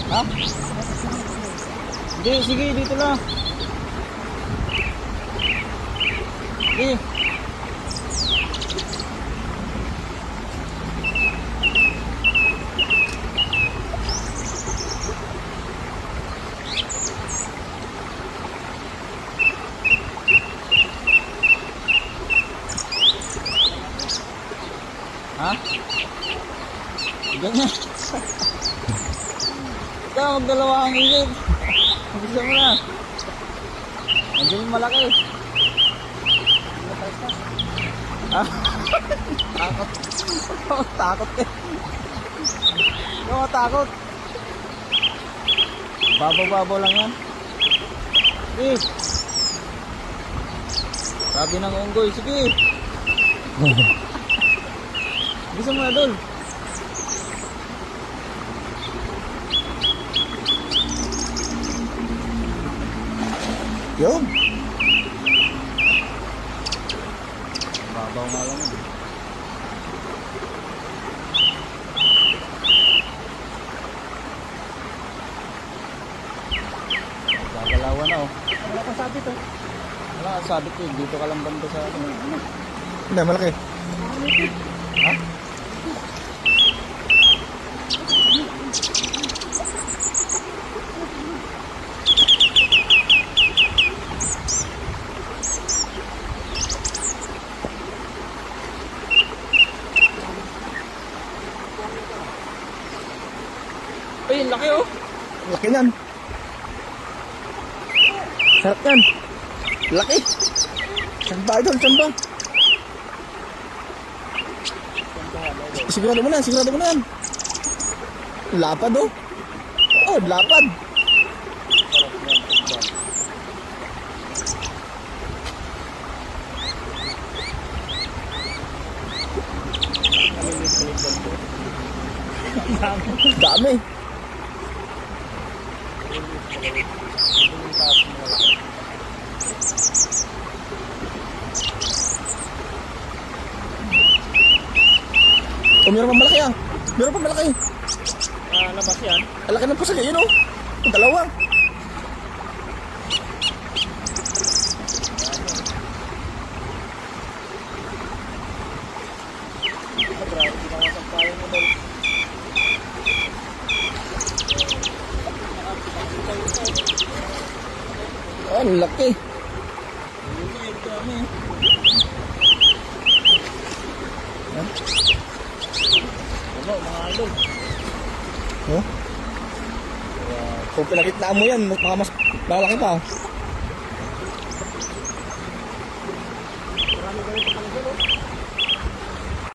Ha? Hindi, sige, dito lang. Sige. Ha? Ganyan. Ikaw, magdalawa ang ilid. Gusto mo na. Nandiyan yung malaki. Ah? Takot. Takot eh. Yung takot. Babaw-babaw lang yan. Sige. Sabi ng unggoy, sige. Gusto mo na doon. Yun. Babaw nga lang yun. Gagalawan na oh. Wala kang sabit oh. Wala ka sabit eh. Dito ka lang banda sa ano. Hindi, malaki. Ha? Ay, laki oh. Laki nan. Sarap yan. Laki. Samba idol, samba. Sigurado mo na yan. Lapad oh. Oh, lapad. Dami. Oh, meron pa malaki ah. Meron pa malaki. Labas yan. Ang laki ng pusag yun oh. Ang dalawa. Grabe, di ka masampayan mo daw. Oh, ang laki. Ano, mga idol. Oh? Kung pinakita mo yan, baka mas malaki pa.